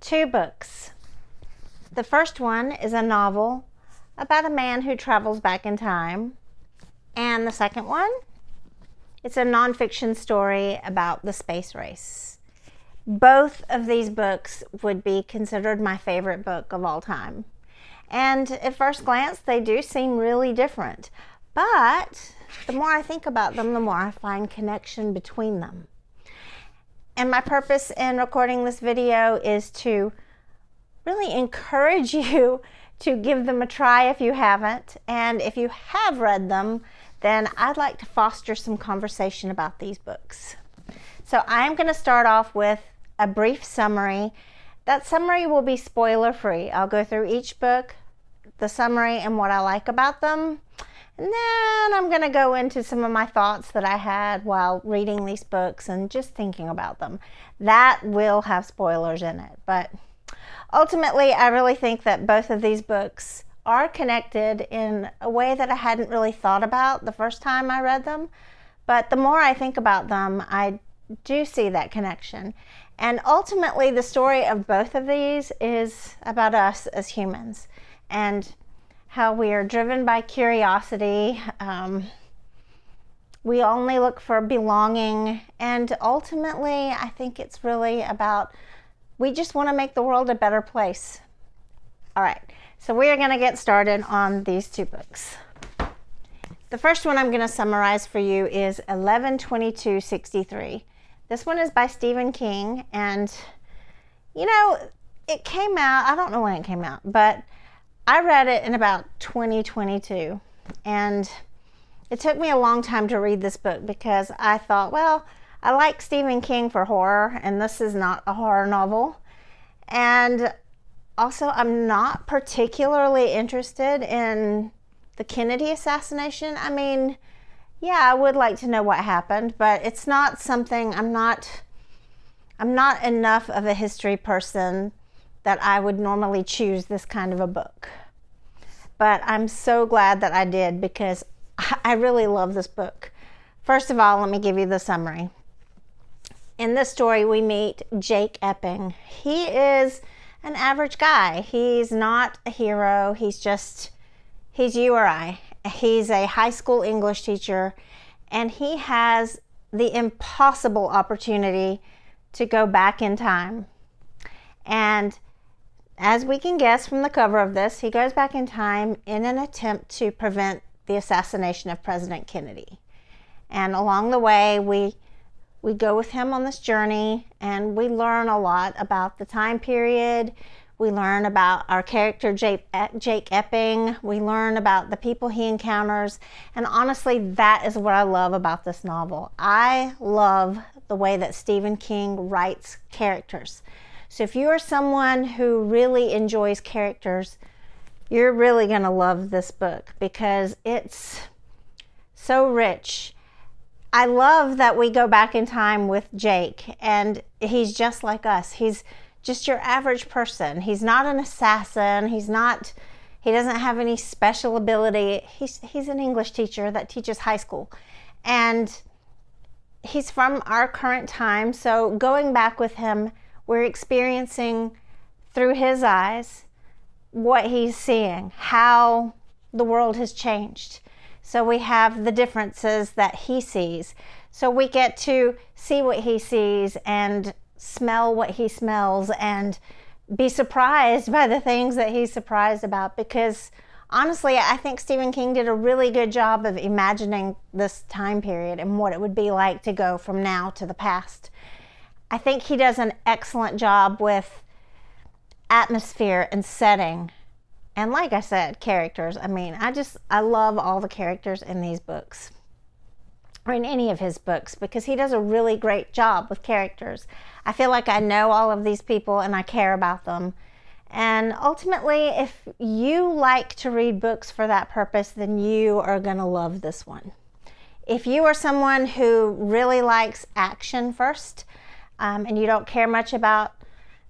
two books. The first one is a novel about a man who travels back in time. And the second one, it's a nonfiction story about the space race. Both of these books would be considered my favorite book of all time. And at first glance, they do seem really different. But the more I think about them, the more I find connection between them. And my purpose in recording this video is to really encourage you to give them a try if you haven't. And if you have read them, then I'd like to foster some conversation about these books. So I'm going to start off with a brief summary. That summary will be spoiler-free. I'll go through each book, the summary, and what I like about them. And then I'm going to go into some of my thoughts that I had while reading these books and just thinking about them. That will have spoilers in it. But ultimately, I really think that both of these books are connected in a way that I hadn't really thought about the first time I read them. But the more I think about them, I do see that connection. And ultimately, the story of both of these is about us as humans and how we are driven by curiosity. We only look for belonging. And ultimately, I think it's really about we just want to make the world a better place. All right, so we are going to get started on these two books. The first one I'm going to summarize for you is 11/22/63. This one is by Stephen King, and you know, it came out, I don't know when it came out, but I read it in about 2022, and it took me a long time to read this book because I thought, well, I like Stephen King for horror, and this is not a horror novel. And also, I'm not particularly interested in the Kennedy assassination. I mean, yeah, I would like to know what happened, but it's not something, I'm not enough of a history person that I would normally choose this kind of a book. But I'm so glad that I did because I really love this book. First of all, let me give you the summary. In this story, we meet Jake Epping. He is an average guy. He's not a hero. He's you or I. He's a high school English teacher, and he has the impossible opportunity to go back in time. And as we can guess from the cover of this, he goes back in time in an attempt to prevent the assassination of President Kennedy. And along the way, we go with him on this journey, and we learn a lot about the time period. We learn about our character, Jake Epping. We learn about the people he encounters. And honestly, that is what I love about this novel. I love the way that Stephen King writes characters. So if you are someone who really enjoys characters, you're really going to love this book because it's so rich. I love that we go back in time with Jake, and he's just like us. He's just your average person. He's not an assassin. He doesn't have any special ability. He's an English teacher that teaches high school. And he's from our current time. So going back with him, we're experiencing through his eyes what he's seeing, how the world has changed. So we have the differences that he sees. So we get to see what he sees and smell what he smells and be surprised by the things that he's surprised about, because honestly, I think Stephen King did a really good job of imagining this time period and what it would be like to go from now to the past. I think he does an excellent job with atmosphere and setting. And like I said, characters. I mean, I love all the characters in these books, or in any of his books, because he does a really great job with characters. I feel like I know all of these people and I care about them. And ultimately, if you like to read books for that purpose, then you are going to love this one. If you are someone who really likes action first, and you don't care much about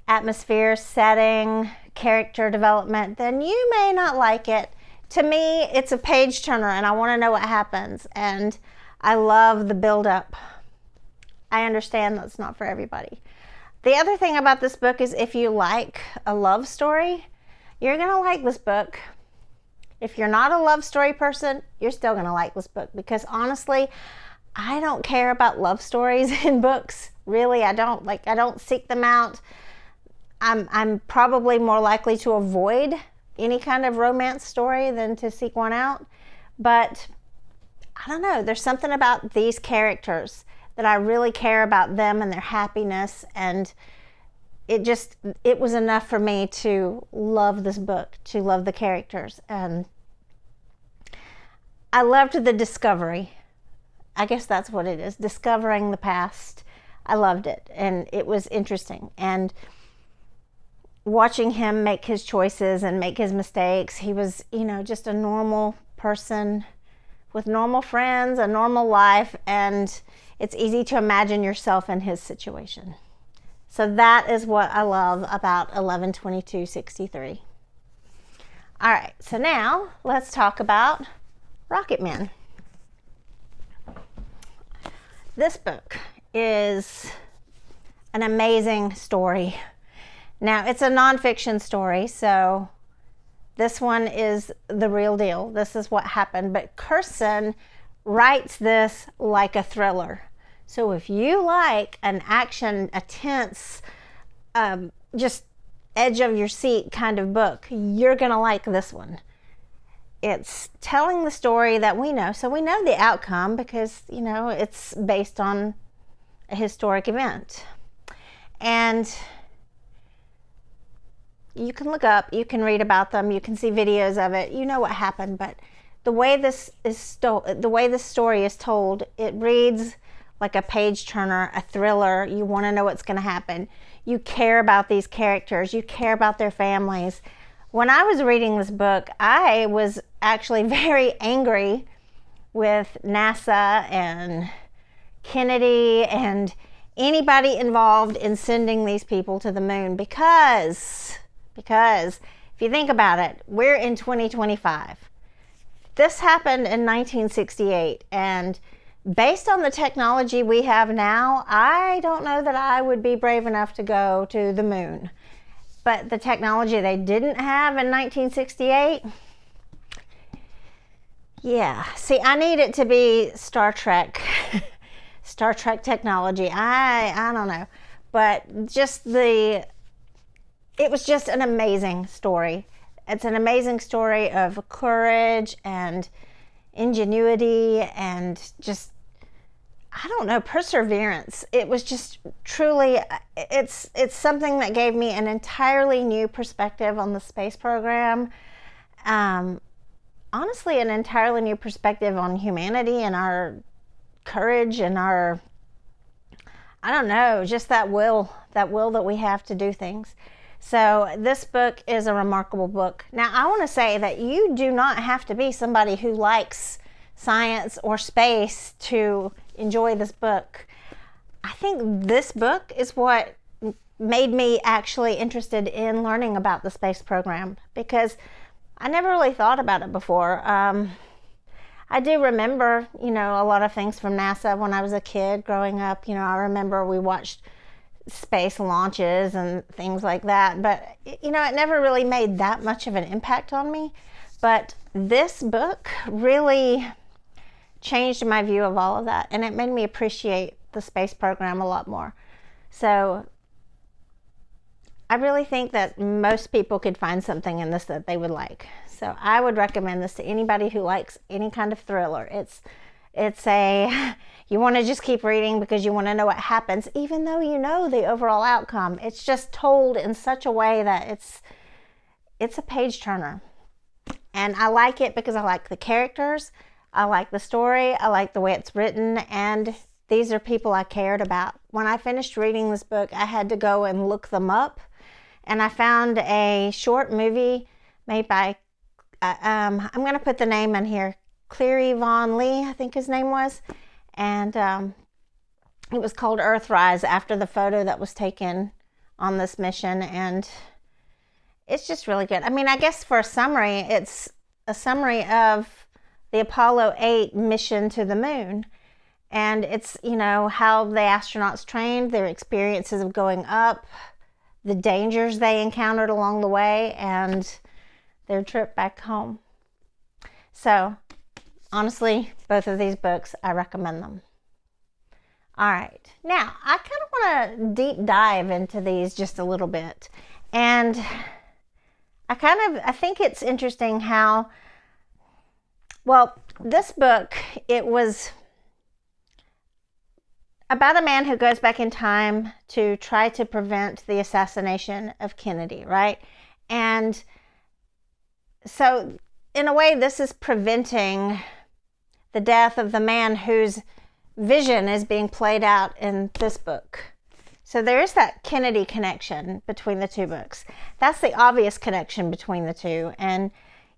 atmosphere, setting, character development, then you may not like it. To me, it's a page turner and I want to know what happens. And I love the build-up. I understand that's not for everybody. The other thing about this book is if you like a love story, you're going to like this book. If you're not a love story person, you're still going to like this book, because honestly, I don't care about love stories in books. Really, I don't seek them out. I'm probably more likely to avoid any kind of romance story than to seek one out. But I don't know, there's something about these characters that I really care about them and their happiness, and it was enough for me to love this book, to love the characters. And I loved the discovery. I guess that's what it is, discovering the past. I loved it, and it was interesting. And watching him make his choices and make his mistakes, he was, just a normal person with normal friends, a normal life, and it's easy to imagine yourself in his situation. So that is what I love about 11/22/63. All right, so now let's talk about Rocket Man. This book is an amazing story. Now, it's a nonfiction story, so this one is the real deal. This is what happened. But Kurson writes this like a thriller. So if you like an action, a tense, just edge of your seat kind of book, you're going to like this one. It's telling the story that we know. So we know the outcome because, it's based on a historic event. And you can look up, you can read about them, you can see videos of it, you know what happened. But the way this story is told, it reads like a page turner, a thriller. You want to know what's going to happen. You care about these characters. You care about their families. When I was reading this book, I was actually very angry with NASA and Kennedy and anybody involved in sending these people to the moon, because if you think about it, we're in 2025. This happened in 1968, and based on the technology we have now, I don't know that I would be brave enough to go to the moon. But the technology they didn't have in 1968, yeah. See, I need it to be Star Trek technology. I don't know. But it was just an amazing story. It's an amazing story of courage and ingenuity and just, I don't know, perseverance. It was just truly, it's something that gave me an entirely new perspective on the space program. Honestly, an entirely new perspective on humanity and our courage and our, I don't know, just that will that we have to do things. So this book is a remarkable book. Now, I want to say that you do not have to be somebody who likes science or space to enjoy this book. I think this book is what made me actually interested in learning about the space program, because I never really thought about it before. I do remember, a lot of things from NASA when I was a kid growing up. I remember we watched space launches and things like that, but it never really made that much of an impact on me. But this book really changed my view of all of that, and it made me appreciate the space program a lot more. So I really think that most people could find something in this that they would like. So I would recommend this to anybody who likes any kind of thriller. You want to just keep reading because you want to know what happens, even though you know the overall outcome. It's just told in such a way that it's a page turner. And I like it because I like the characters, I like the story, I like the way it's written, and these are people I cared about. When I finished reading this book, I had to go and look them up, and I found a short movie made by, I'm going to put the name in here, Cleary Von Lee, I think his name was, and it was called Earthrise, after the photo that was taken on this mission, and it's just really good. I mean, I guess for a summary, it's a summary of the Apollo 8 mission to the moon. And it's, how the astronauts trained, their experiences of going up, the dangers they encountered along the way, and their trip back home. So, honestly, both of these books, I recommend them. All right. Now, I kind of want to deep dive into these just a little bit. And I think it's interesting how, this book, it was about a man who goes back in time to try to prevent the assassination of Kennedy, right? And so, in a way, this is preventing the death of the man whose vision is being played out in this book. So there is that Kennedy connection between the two books. That's the obvious connection between the two. And,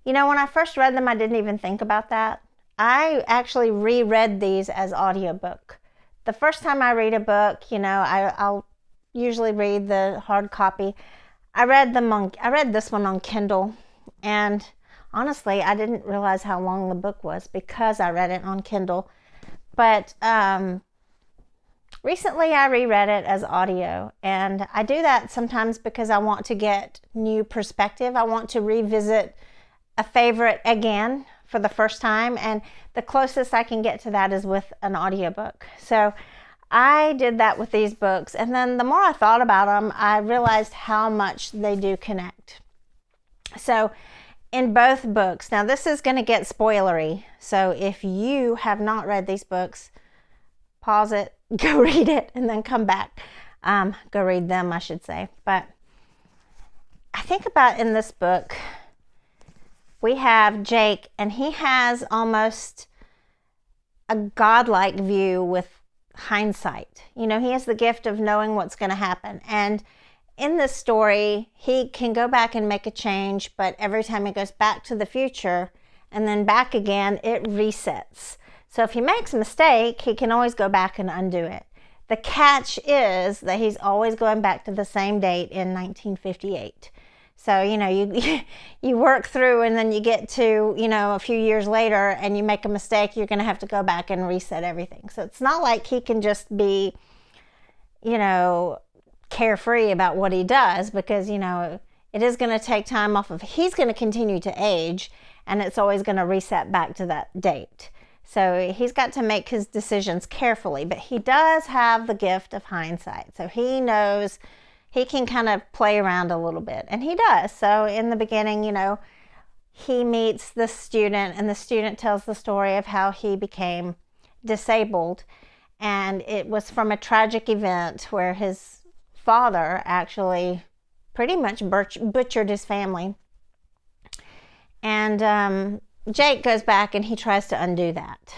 when I first read them, I didn't even think about that. I actually reread these as audiobook. The first time I read a book, I'll usually read the hard copy. I read this one on Kindle, and honestly, I didn't realize how long the book was because I read it on Kindle. But recently I reread it as audio, and I do that sometimes because I want to get new perspective. I want to revisit a favorite again for the first time, and the closest I can get to that is with an audiobook. So I did that with these books, and then the more I thought about them, I realized how much they do connect. So in both books, now this is going to get spoilery, so if you have not read these books, pause it, go read it, and then come back. Go read them, I should say. But I think about in this book, we have Jake, and he has almost a godlike view with hindsight. He has the gift of knowing what's going to happen. And in this story, he can go back and make a change, but every time he goes back to the future and then back again, it resets. So if he makes a mistake, he can always go back and undo it. The catch is that he's always going back to the same date in 1958. So, you work through, and then you get to, a few years later and you make a mistake, you're going to have to go back and reset everything. So it's not like he can just be, carefree about what he does, because, it is going to take time off of, he's going to continue to age, and it's always going to reset back to that date. So he's got to make his decisions carefully, but he does have the gift of hindsight. So he knows he can kind of play around a little bit, and he does. So in the beginning, he meets the student, and the student tells the story of how he became disabled, and it was from a tragic event where his father actually pretty much butchered his family. And Jake goes back and he tries to undo that.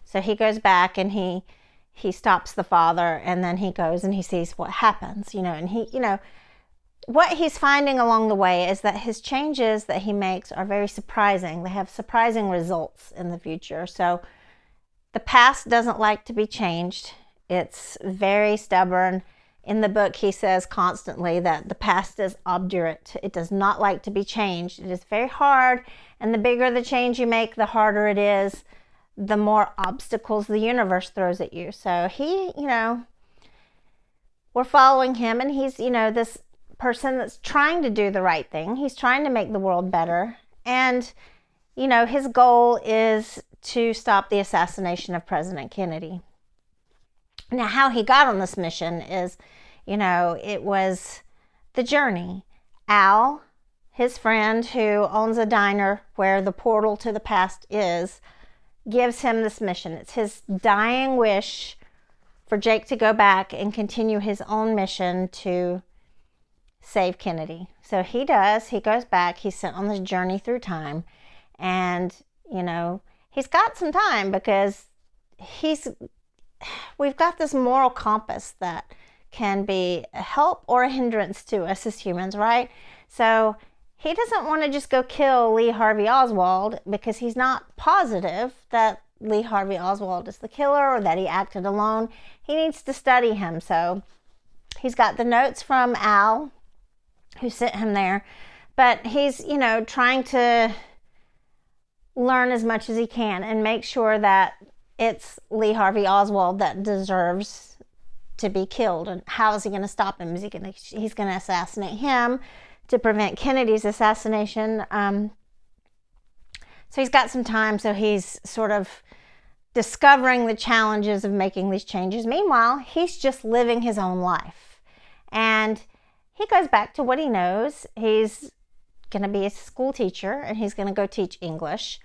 So he goes back and he stops the father, and then he goes and he sees what happens, and what he's finding along the way is that his changes that he makes are very surprising. They have surprising results in the future. So the past doesn't like to be changed. It's very stubborn. In the book, he says constantly that the past is obdurate. It does not like to be changed. It is very hard, and the bigger the change you make, the harder it is, the more obstacles the universe throws at you. So he, we're following him, and he's, this person that's trying to do the right thing. He's trying to make the world better. And, his goal is to stop the assassination of President Kennedy. Now, how he got on this mission is, it was the journey. Al, his friend who owns a diner where the portal to the past is, gives him this mission. It's his dying wish for Jake to go back and continue his own mission to save Kennedy. So he does. He goes back. He's sent on this journey through time. And, he's got some time because we've got this moral compass that can be a help or a hindrance to us as humans, right? So he doesn't want to just go kill Lee Harvey Oswald because he's not positive that Lee Harvey Oswald is the killer or that he acted alone. He needs to study him. So he's got the notes from Al, who sent him there, but he's, trying to learn as much as he can and make sure that it's Lee Harvey Oswald that deserves to be killed. And how is he going to stop him? He's going to assassinate him to prevent Kennedy's assassination. So he's got some time, so he's sort of discovering the challenges of making these changes. Meanwhile, he's just living his own life. And he goes back to what he knows. He's going to be a school teacher, and he's going to go teach English.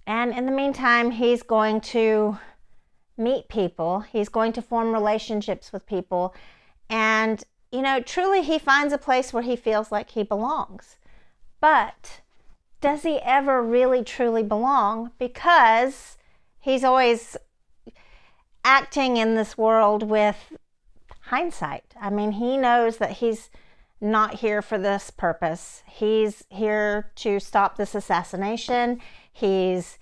And in the meantime, he's going to meet people. He's going to form relationships with people. And, truly he finds a place where he feels like he belongs. But does he ever really truly belong? Because he's always acting in this world with hindsight. I mean, he knows that he's not here for this purpose. He's here to stop this assassination. He's,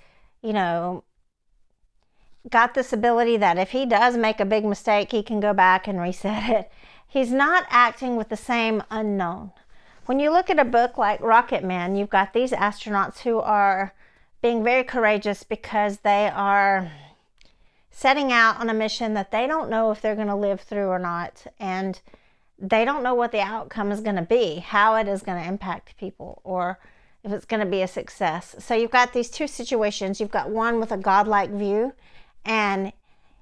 got this ability that if he does make a big mistake, he can go back and reset it. He's not acting with the same unknown. When you look at a book like Rocket Man, you've got these astronauts who are being very courageous because they are setting out on a mission that they don't know if they're going to live through or not. And they don't know what the outcome is going to be, how it is going to impact people, or if it's going to be a success. So you've got these two situations. You've got one with a godlike view, and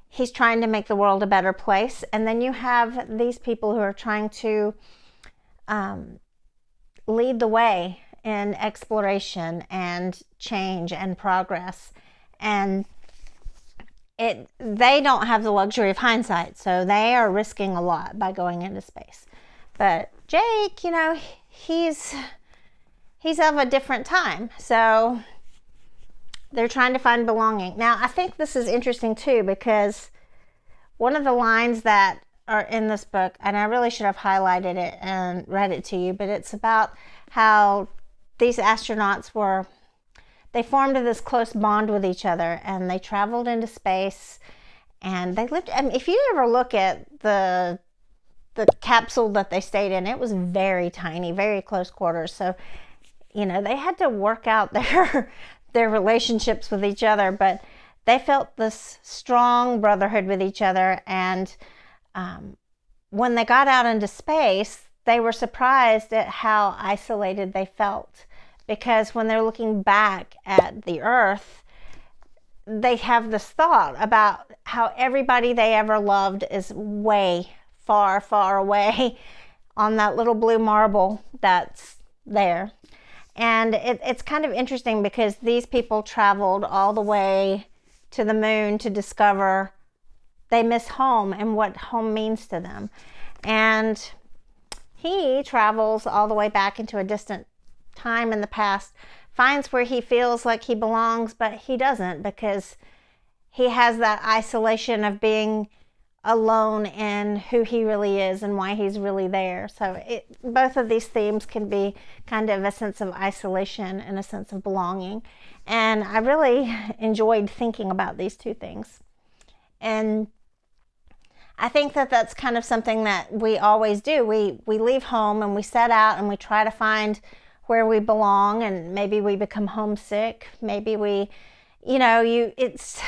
he's trying to make the world a better place. And then you have these people who are trying to lead the way in exploration and change and progress. And they don't have the luxury of hindsight, so they are risking a lot by going into space. But Jake, he's of a different time, so they're trying to find belonging. Now, I think this is interesting too, because one of the lines that are in this book, and I really should have highlighted it and read it to you, but it's about how these astronauts they formed this close bond with each other, and they traveled into space, and they lived. And if you ever look at the capsule that they stayed in, it was very tiny, very close quarters. So, they had to work out their relationships with each other, but they felt this strong brotherhood with each other. And when they got out into space, they were surprised at how isolated they felt. Because when they're looking back at the Earth, they have this thought about how everybody they ever loved is way far, far away on that little blue marble that's there. And it's kind of interesting because these people traveled all the way to the moon to discover they miss home and what home means to them. And he travels all the way back into a distant time in the past, finds where he feels like he belongs, but he doesn't, because he has that isolation of being alone in who he really is and why he's really there. So both of these themes can be kind of a sense of isolation and a sense of belonging. And I really enjoyed thinking about these two things. And I think that that's kind of something that we always do. We leave home and we set out and we try to find where we belong, and maybe we become homesick. Maybe we, it's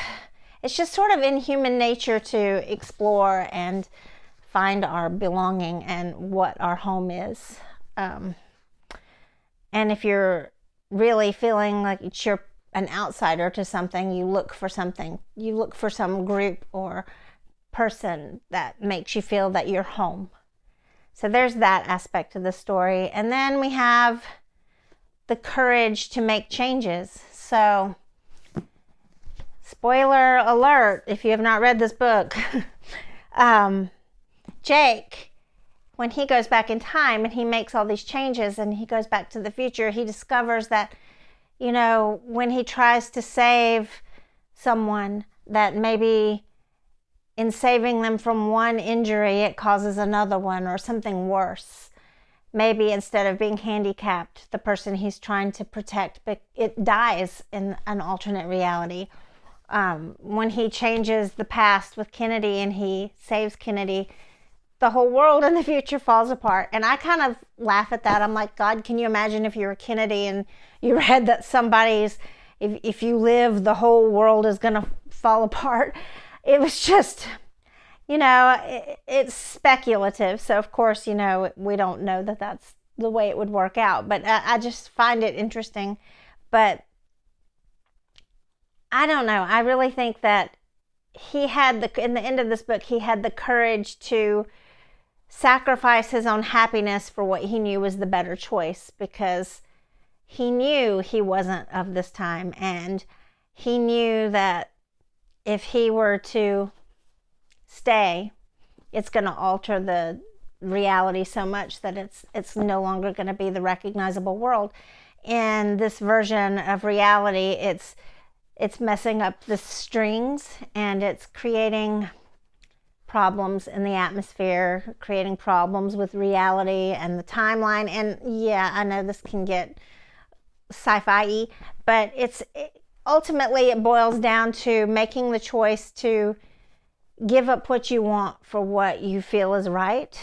just sort of in human nature to explore and find our belonging and what our home is. And if you're really feeling like you're an outsider to something, you look for something. You look for some group or person that makes you feel that you're home. So there's that aspect of the story. And then we have the courage to make changes. So, spoiler alert, if you have not read this book, Jake, when he goes back in time and he makes all these changes and he goes back to the future, he discovers that, when he tries to save someone, that maybe in saving them from one injury, it causes another one or something worse. Maybe instead of being handicapped, the person he's trying to protect, but it dies in an alternate reality. When he changes the past with Kennedy and he saves Kennedy, the whole world in the future falls apart. And I kind of laugh at that. I'm like, God, can you imagine if you were Kennedy and you read that somebody's, if you live, the whole world is going to fall apart. It was just, it's speculative. So, of course, we don't know that that's the way it would work out. But I just find it interesting. But I don't know. I really think that in the end of this book, he had the courage to sacrifice his own happiness for what he knew was the better choice, because he knew he wasn't of this time, and he knew that if he were to stay, it's going to alter the reality so much that it's no longer going to be the recognizable world. In this version of reality, it's messing up the strings, and it's creating problems in the atmosphere, creating problems with reality and the timeline. And yeah, I know this can get sci-fi-y, but ultimately it boils down to making the choice to give up what you want for what you feel is right.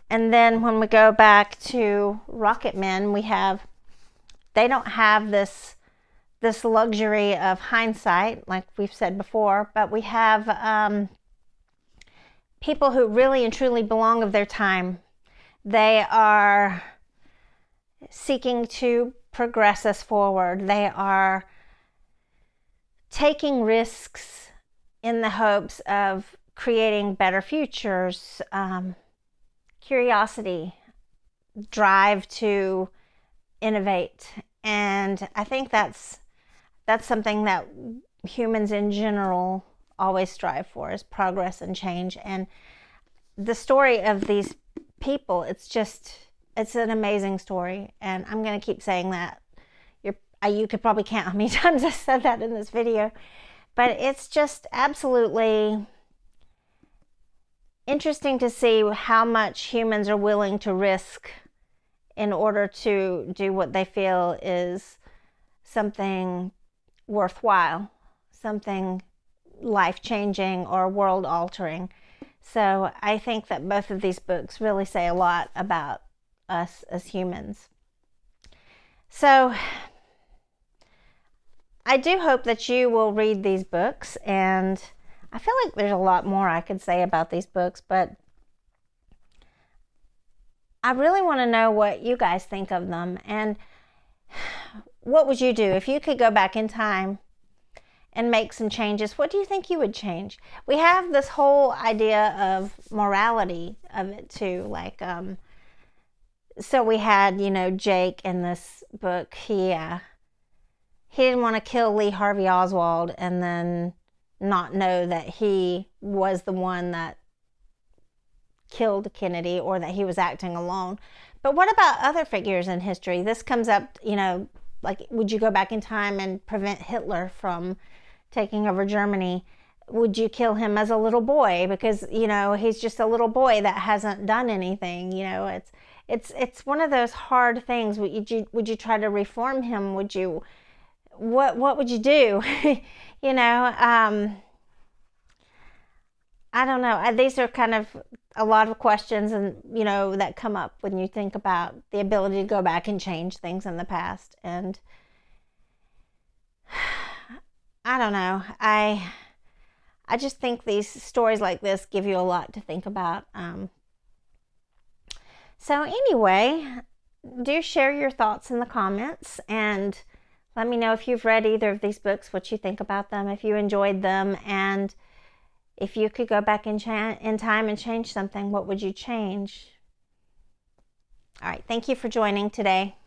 And then when we go back to Rocket Men, they don't have this luxury of hindsight, like we've said before, but we have people who really and truly belong of their time. They are seeking to progress us forward. They are taking risks in the hopes of creating better futures, curiosity, drive to innovate. And I think that's something that humans in general always strive for, is progress and change. And the story of these people, it's an amazing story. And I'm going to keep saying that. You could probably count how many times I said that in this video. But it's just absolutely interesting to see how much humans are willing to risk in order to do what they feel is something worthwhile, something life-changing or world-altering. So I think that both of these books really say a lot about us as humans. So I do hope that you will read these books, and I feel like there's a lot more I could say about these books, but I really want to know what you guys think of them. And what would you do if you could go back in time and make some changes? What do you think you would change? We have this whole idea of morality of it too. Like, so we had, Jake in this book. He didn't want to kill Lee Harvey Oswald and then not know that he was the one that killed Kennedy, or that he was acting alone. But what about other figures in history? This comes up, like, would you go back in time and prevent Hitler from taking over Germany? Would you kill him as a little boy because, he's just a little boy that hasn't done anything? It's one of those hard things. Would you try to reform him? What would you do? I don't know. These are kind of a lot of questions, and that come up when you think about the ability to go back and change things in the past. And I don't know. I just think these stories like this give you a lot to think about. So anyway, do share your thoughts in the comments, and let me know if you've read either of these books, what you think about them, if you enjoyed them, and if you could go back in time and change something, what would you change? All right, thank you for joining today.